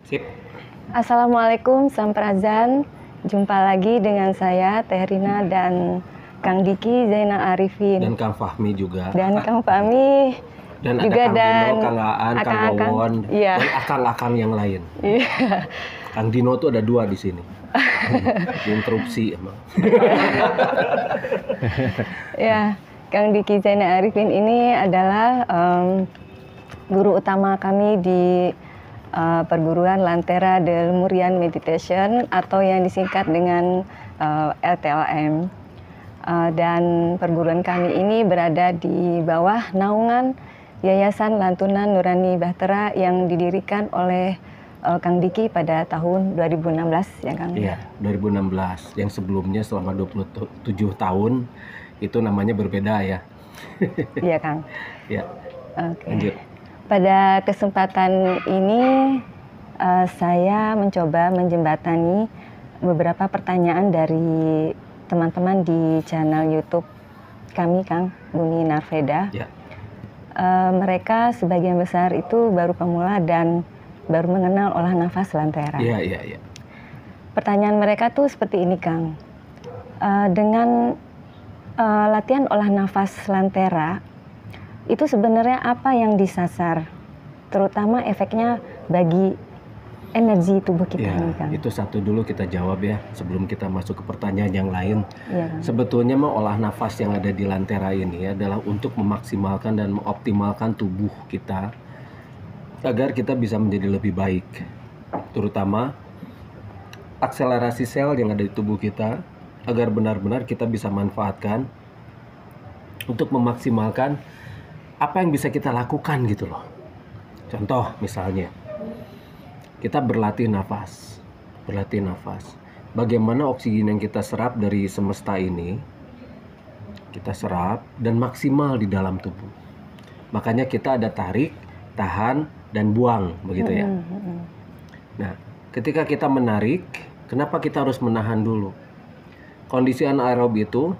Sip. Assalamualaikum Samprazan. Jumpa lagi dengan saya Teh Rina dan Kang Diki Zainal Arifin. Dan Kang Fahmi juga. Dan Kang Fahmi. Dan juga ada Kang Dino, Kang Aan, Kang Wawon, iya. dan akang-akang yang lain. Iya. Kang Dino tuh ada 2 di sini. Diinterupsi emang. Ya, Kang Diki Zainal Arifin ini adalah guru utama kami di perguruan Lantera Del Murian Meditation atau yang disingkat dengan LTLM. Dan perguruan kami ini berada di bawah naungan Yayasan Lantunan Nurani Bahtera yang didirikan oleh Kang Diki pada tahun 2016 ya Kang? Iya, 2016. Yang sebelumnya selama 27 tahun itu namanya berbeda ya. Iya Kang. Ya. Oke. Lanjut. Pada kesempatan ini saya mencoba menjembatani beberapa pertanyaan dari teman-teman di channel YouTube kami, Kang Bumi Narveda. Ya. Mereka sebagian besar itu baru pemula dan baru mengenal olah nafas Lantera. Iya. Pertanyaan mereka tuh seperti ini, Kang. Dengan latihan olah nafas Lantera, itu sebenarnya apa yang disasar, terutama efeknya bagi energi tubuh kita ini, Kang? Itu satu dulu kita jawab ya, sebelum kita masuk ke pertanyaan yang lain. Ya, sebetulnya mah olah nafas yang ada di Lantera ini adalah untuk memaksimalkan dan mengoptimalkan tubuh kita agar kita bisa menjadi lebih baik, terutama akselerasi sel yang ada di tubuh kita agar benar-benar kita bisa manfaatkan untuk memaksimalkan apa yang bisa kita lakukan gitu loh. Contoh misalnya kita berlatih nafas. Bagaimana oksigen yang kita serap dari semesta ini kita serap dan maksimal di dalam tubuh. Makanya kita ada tarik, tahan, dan buang, begitu ya. Nah, ketika kita menarik, kenapa kita harus menahan dulu? Kondisi anaerob itu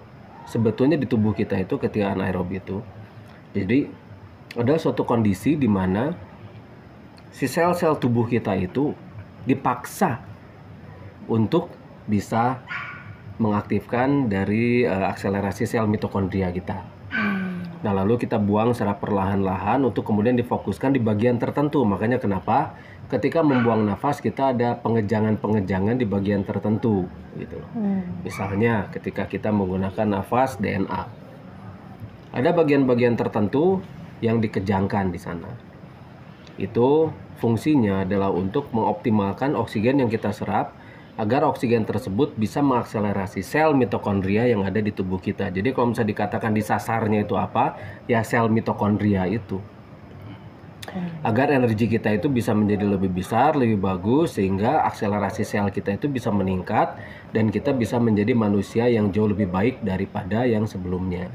sebetulnya di tubuh kita itu ketika anaerob itu, jadi ada suatu kondisi di mana si sel-sel tubuh kita itu dipaksa untuk bisa mengaktifkan dari akselerasi sel mitokondria kita. Nah, lalu kita buang secara perlahan-lahan untuk kemudian difokuskan di bagian tertentu. Makanya kenapa ketika membuang nafas kita ada pengejangan-pengejangan di bagian tertentu gitu. Misalnya ketika kita menggunakan nafas DNA. Ada bagian-bagian tertentu yang dikejangkan di sana. Itu fungsinya adalah untuk mengoptimalkan oksigen yang kita serap agar oksigen tersebut bisa mengakselerasi sel mitokondria yang ada di tubuh kita. Jadi kalau misalnya dikatakan di sasarnya itu apa? Ya sel mitokondria itu. Agar energi kita itu bisa menjadi lebih besar, lebih bagus, sehingga akselerasi sel kita itu bisa meningkat dan kita bisa menjadi manusia yang jauh lebih baik daripada yang sebelumnya.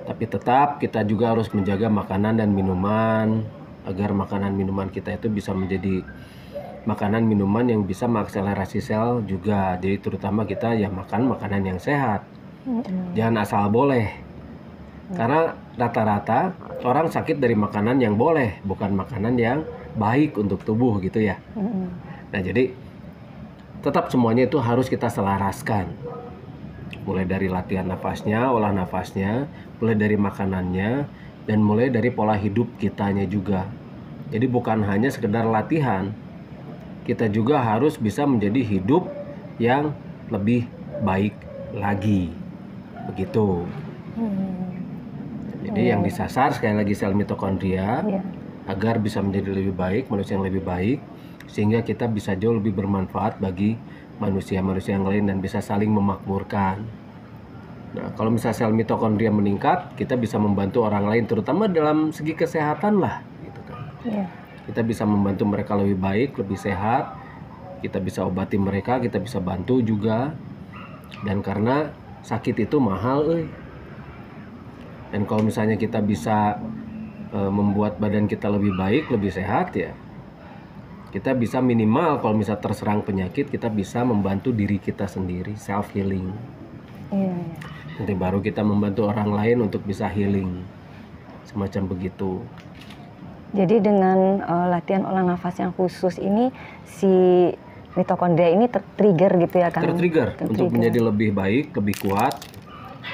Tapi tetap kita juga harus menjaga makanan dan minuman agar makanan minuman kita itu bisa menjadi makanan minuman yang bisa mengakselerasi sel juga. Jadi terutama kita ya makan makanan yang sehat. Jangan asal boleh. Karena rata-rata orang sakit dari makanan yang boleh, bukan makanan yang baik untuk tubuh gitu ya. Nah, jadi tetap semuanya itu harus kita selaraskan. Mulai dari latihan nafasnya, olah nafasnya, mulai dari makanannya, dan mulai dari pola hidup kitanya juga. Jadi bukan hanya sekedar latihan, kita juga harus bisa menjadi hidup yang lebih baik lagi. Begitu. Jadi yang disasar sekali lagi sel mitokondria agar bisa menjadi lebih baik, manusia yang lebih baik, sehingga kita bisa jauh lebih bermanfaat bagi manusia-manusia yang lain dan bisa saling memakmurkan. Nah, kalau misalnya sel mitokondria meningkat, kita bisa membantu orang lain, terutama dalam segi kesehatan lah, gitu kan. Kita bisa membantu mereka lebih baik, lebih sehat. Kita bisa obati mereka, kita bisa bantu juga. Dan karena sakit itu mahal, Dan kalau misalnya kita bisa membuat badan kita lebih baik, lebih sehat ya, kita bisa minimal kalau misalnya terserang penyakit, kita bisa membantu diri kita sendiri, self healing. Nanti baru kita membantu orang lain untuk bisa healing, semacam begitu. Jadi dengan latihan olah nafas yang khusus ini, si mitokondria ini tertrigger gitu ya Kang? Tertrigger untuk menjadi lebih baik, lebih kuat,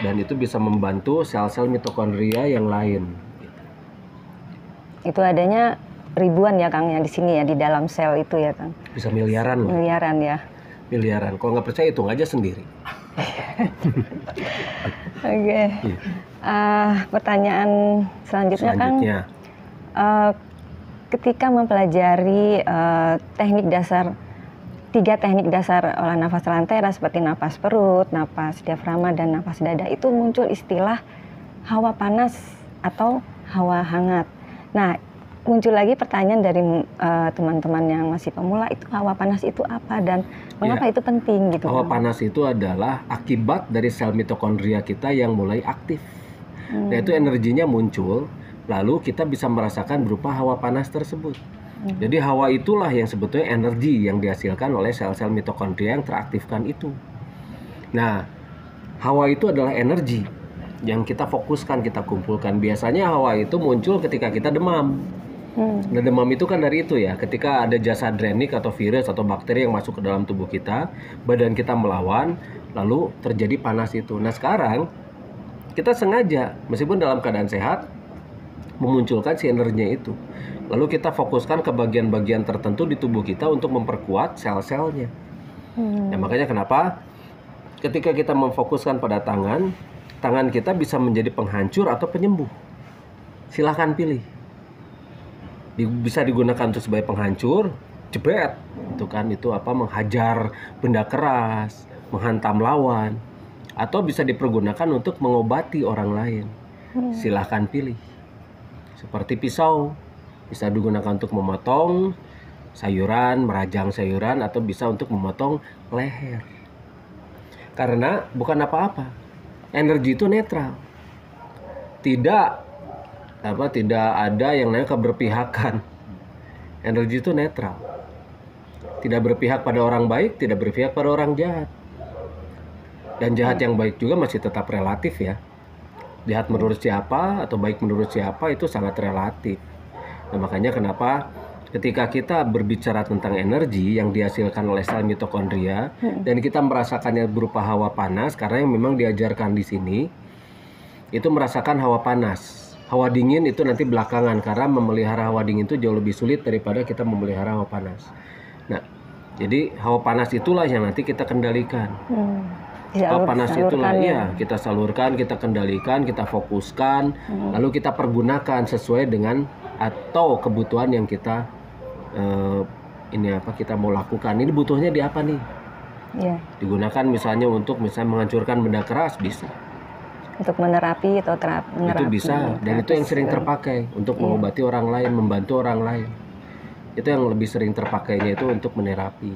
dan itu bisa membantu sel-sel mitokondria yang lain. Itu adanya ribuan ya Kang yang di sini ya, di dalam sel itu ya Kang? Bisa miliaran loh. Miliaran ya? Miliaran. Kalau nggak percaya hitung aja sendiri. Oke. Pertanyaan selanjutnya Kang, ketika mempelajari tiga teknik dasar olah nafas lantera seperti napas perut, napas diafragma, dan napas dada, itu muncul istilah hawa panas atau hawa hangat. Nah, muncul lagi pertanyaan dari teman-teman yang masih pemula, itu hawa panas itu apa dan mengapa itu penting gitu? Hawa panas itu adalah akibat dari sel mitokondria kita yang mulai aktif. Nah, itu energinya muncul, lalu kita bisa merasakan berupa hawa panas tersebut. Jadi hawa itulah yang sebetulnya energi yang dihasilkan oleh sel-sel mitokondria yang teraktifkan itu. Nah, hawa itu adalah energi yang kita fokuskan, kita kumpulkan. Biasanya hawa itu muncul ketika kita demam. Nah, demam itu kan dari itu ya, ketika ada jasa adrenik atau virus atau bakteri yang masuk ke dalam tubuh kita, badan kita melawan, lalu terjadi panas itu. Nah, sekarang kita sengaja, meskipun dalam keadaan sehat, memunculkan si energinya itu. Lalu kita fokuskan ke bagian-bagian tertentu di tubuh kita untuk memperkuat sel-selnya. Nah, makanya kenapa ketika kita memfokuskan pada tangan kita bisa menjadi penghancur atau penyembuh. Silahkan pilih. Bisa digunakan untuk sebagai penghancur, jebret, itu menghajar benda keras, menghantam lawan, atau bisa dipergunakan untuk mengobati orang lain. Silahkan pilih. Seperti pisau, bisa digunakan untuk memotong sayuran, merajang sayuran, atau bisa untuk memotong leher. Karena bukan apa-apa, energi itu netral. Tidak ada yang namanya keberpihakan. Energi itu netral. Tidak berpihak pada orang baik, tidak berpihak pada orang jahat. Dan jahat yang baik juga masih tetap relatif ya. Jahat menurut siapa atau baik menurut siapa itu sangat relatif. Nah, makanya kenapa ketika kita berbicara tentang energi yang dihasilkan oleh sel mitokondria dan kita merasakannya berupa hawa panas, karena yang memang diajarkan di sini itu merasakan hawa panas. Hawa dingin itu nanti belakangan, karena memelihara hawa dingin itu jauh lebih sulit daripada kita memelihara hawa panas. Nah, jadi hawa panas itulah yang nanti kita kendalikan. Hawa panas itulah kita salurkan, kita kendalikan, kita fokuskan, lalu kita pergunakan sesuai dengan atau kebutuhan yang kita kita mau lakukan. Ini butuhnya di apa nih? Digunakan misalnya untuk menghancurkan benda keras, bisa. Untuk menerapi atau itu bisa, dan itu yang sering terpakai untuk mengobati orang lain, membantu orang lain. Itu yang lebih sering terpakainya itu untuk menerapi.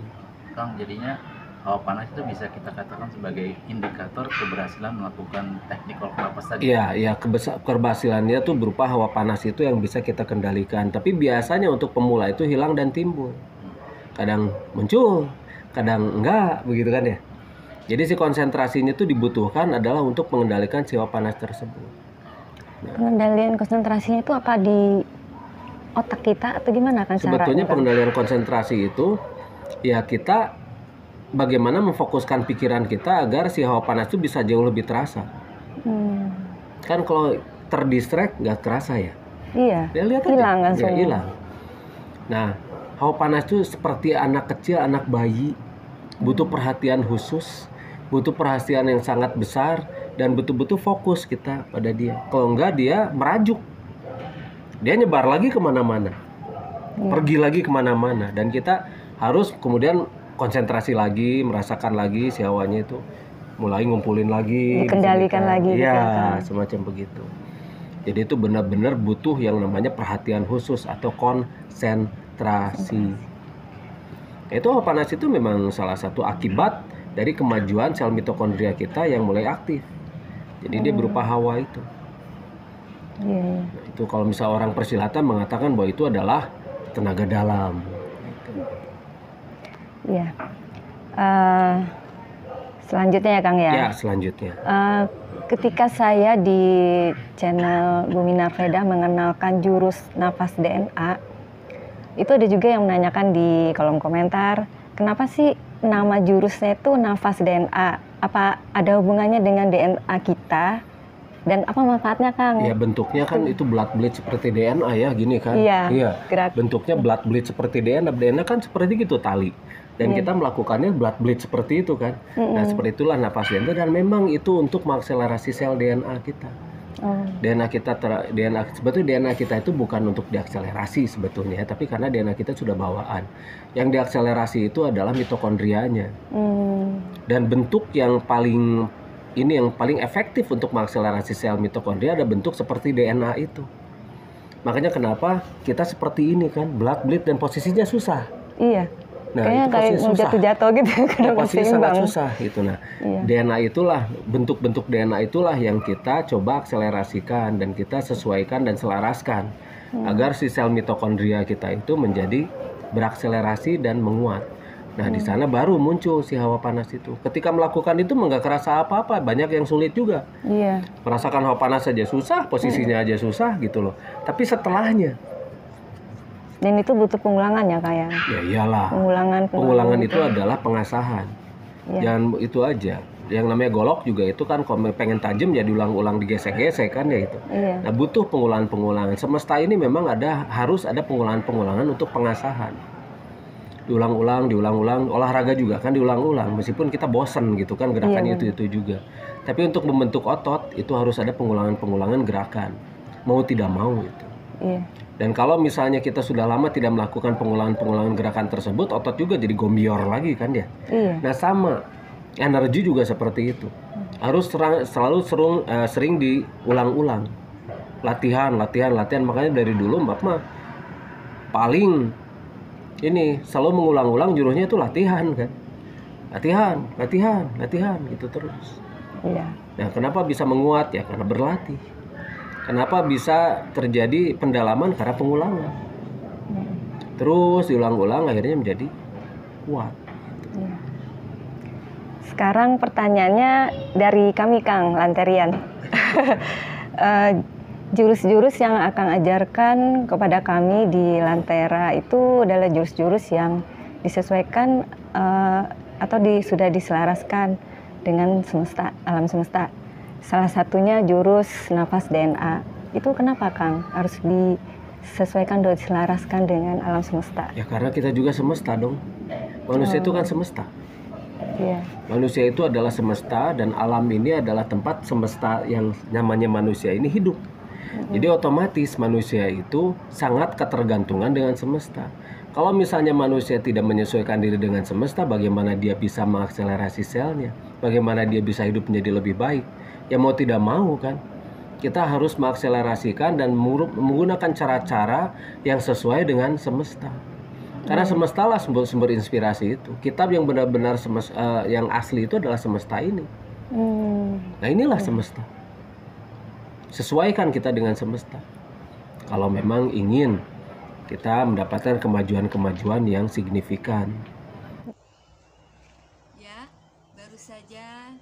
Kang, jadinya hawa panas itu bisa kita katakan sebagai indikator keberhasilan melakukan teknik olah nafas tadi. Iya, keberhasilannya tuh berupa hawa panas itu yang bisa kita kendalikan. Tapi biasanya untuk pemula itu hilang dan timbul. Kadang muncul, kadang enggak, begitu kan ya. Jadi si konsentrasinya itu dibutuhkan adalah untuk mengendalikan si hawa panas tersebut. Pengendalian konsentrasinya itu apa di otak kita atau gimana kan? Sebetulnya pengendalian konsentrasi itu ya kita bagaimana memfokuskan pikiran kita agar si hawa panas itu bisa jauh lebih terasa. Kan kalau terdistract nggak terasa ya. Iya. Ya, lihat hilang kan ya, hilang. Nah, hawa panas itu seperti anak kecil, anak bayi, butuh perhatian khusus, butuh perhatian yang sangat besar, dan betul-betul fokus kita pada dia. Kalau enggak dia merajuk, dia nyebar lagi kemana-mana, pergi lagi kemana-mana, dan kita harus kemudian konsentrasi lagi, merasakan lagi si hawanya itu mulai ngumpulin lagi, dikendalikan lagi. Ya, semacam begitu. Jadi itu benar-benar butuh yang namanya perhatian khusus atau konsentrasi. Itu hawa panas itu memang salah satu akibat dari kemajuan sel mitokondria kita yang mulai aktif. Jadi dia berupa hawa itu. Nah, itu kalau misal orang persilatan mengatakan bahwa itu adalah tenaga dalam. Iya. Selanjutnya ya Kang ya. Ya, selanjutnya. Ketika saya di channel Bumi Narveda mengenalkan jurus nafas DNA, itu ada juga yang menanyakan di kolom komentar, kenapa sih nama jurusnya itu nafas DNA? Apa ada hubungannya dengan DNA kita? Dan apa manfaatnya Kang? Ya, bentuknya kan itu blood bleed seperti DNA ya, gini kan. Iya, gerak. Bentuknya blood bleed seperti DNA. DNA kan seperti gitu, tali. Dan kita melakukannya blood bleed seperti itu kan. Nah, seperti itulah nafas DNA, dan memang itu untuk mengakselerasi sel DNA kita. Sebetulnya DNA kita itu bukan untuk diakselerasi sebetulnya, tapi karena DNA kita sudah bawaan. Yang diakselerasi itu adalah mitokondrianya. Dan bentuk yang paling efektif untuk mengakselerasi sel mitokondria ada bentuk seperti DNA itu. Makanya kenapa kita seperti ini kan, blood bleed dan posisinya susah. Iya. Nah, kayaknya itu pasti kayak mau susah. jatuh-jatuh gitu. Pasti sangat susah gitu. Nah, DNA itulah, bentuk-bentuk DNA itulah yang kita coba akselerasikan dan kita sesuaikan dan selaraskan agar si sel mitokondria kita itu menjadi berakselerasi dan menguat. Nah, di sana baru muncul si hawa panas itu. Ketika melakukan itu nggak kerasa apa-apa, banyak yang sulit juga. Iya. Merasakan hawa panas aja susah, posisinya aja susah gitu loh. Tapi setelahnya, dan itu butuh pengulangan ya Kak ya? ya iyalah. Pengulangan itu adalah pengasahan. Jangan itu aja. Yang namanya golok juga itu kan kalau pengen tajam ya diulang-ulang, digesek-gesek kan ya itu. Nah, butuh pengulangan-pengulangan. Semesta ini memang harus ada pengulangan-pengulangan untuk pengasahan. Diulang-ulang, olahraga juga kan diulang-ulang, meskipun kita bosan gitu kan gerakannya itu juga. Tapi untuk membentuk otot itu harus ada pengulangan-pengulangan gerakan, mau tidak mau itu. Dan kalau misalnya kita sudah lama tidak melakukan pengulangan-pengulangan gerakan tersebut, otot juga jadi gombior lagi kan ya. Nah, sama energi juga seperti itu, harus selalu sering diulang-ulang, latihan. Makanya dari dulu Mbak mah paling ini selalu mengulang-ulang jurusnya itu latihan kan, latihan gitu terus. Nah, kenapa bisa menguat ya? Karena berlatih. Kenapa bisa terjadi pendalaman? Karena pengulangan. Terus diulang-ulang akhirnya menjadi kuat. Sekarang pertanyaannya dari kami Kang Lanterian. Jurus-jurus yang akan ajarkan kepada kami di Lantera itu adalah jurus-jurus yang disesuaikan atau sudah diselaraskan dengan alam semesta. Salah satunya jurus nafas DNA. Itu kenapa Kang harus disesuaikan dan diselaraskan dengan alam semesta? Ya karena kita juga semesta dong. Manusia itu kan semesta. Manusia itu adalah semesta, dan alam ini adalah tempat semesta yang namanya manusia ini hidup. Jadi otomatis manusia itu sangat ketergantungan dengan semesta. Kalau misalnya manusia tidak menyesuaikan diri dengan semesta, bagaimana dia bisa mengakselerasi selnya? Bagaimana dia bisa hidup menjadi lebih baik? Ya mau tidak mau kan, kita harus mengakselerasikan dan menggunakan cara-cara yang sesuai dengan semesta. Karena semesta lah sumber inspirasi itu. Kitab yang benar-benar yang asli itu adalah semesta ini. Nah, inilah semesta. Sesuaikan kita dengan semesta. Kalau memang ingin kita mendapatkan kemajuan-kemajuan yang signifikan. Ya, baru saja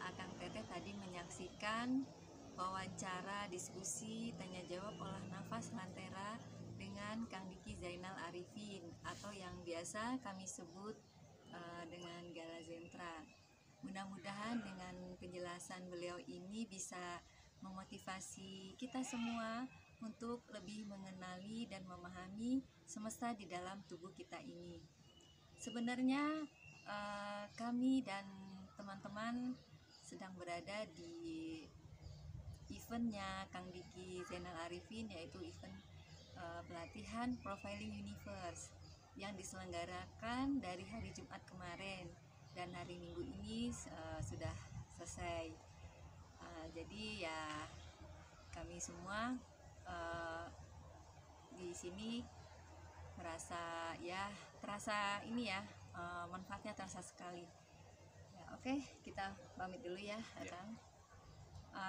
Akang Teteh tadi menyaksikan wawancara diskusi tanya jawab olah nafas Lantera dengan Kang Diki Zainal Arifin atau yang biasa kami sebut dengan Gala Zentra. Mudah-mudahan dengan penjelasan beliau ini bisa memotivasi kita semua untuk lebih mengenali dan memahami semesta di dalam tubuh kita ini. Sebenarnya kami dan teman-teman sedang berada di eventnya Kang Diki Zainal Arifin, yaitu event pelatihan Profiling Universe yang diselenggarakan dari hari Jumat kemarin dan hari Minggu ini sudah selesai. Jadi ya kami semua di sini merasa terasa ini ya, manfaatnya terasa sekali. Ya, oke, kita pamit dulu ya, Akang.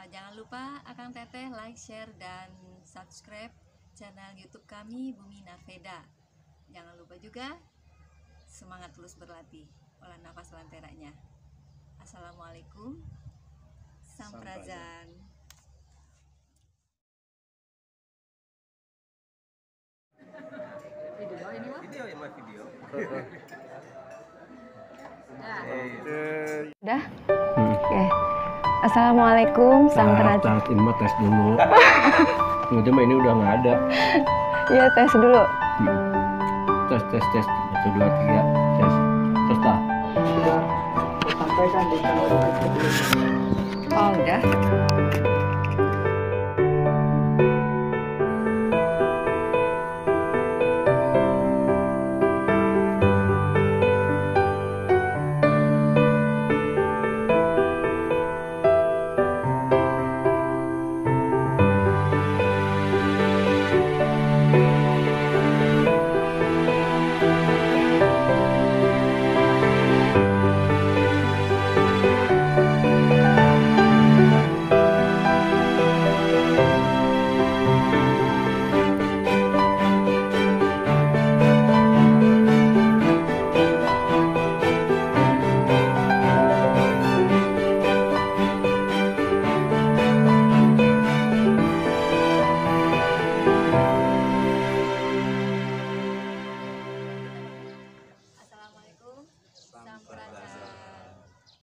Jangan lupa Akang Teteh like, share, dan subscribe channel YouTube kami Bumi Narveda. Jangan lupa juga semangat terus berlatih olah nafas lanteranya. Assalamualaikum. Samprazan. Video ya, Mas, video. Udah? Oke. Assalamualaikum, Samprazan. Ini mah tes dulu. Cuma ini udah nggak ada. Iya, tes dulu. Tes. 1, 2, 3. Tes. Terus lah. Oh, udah.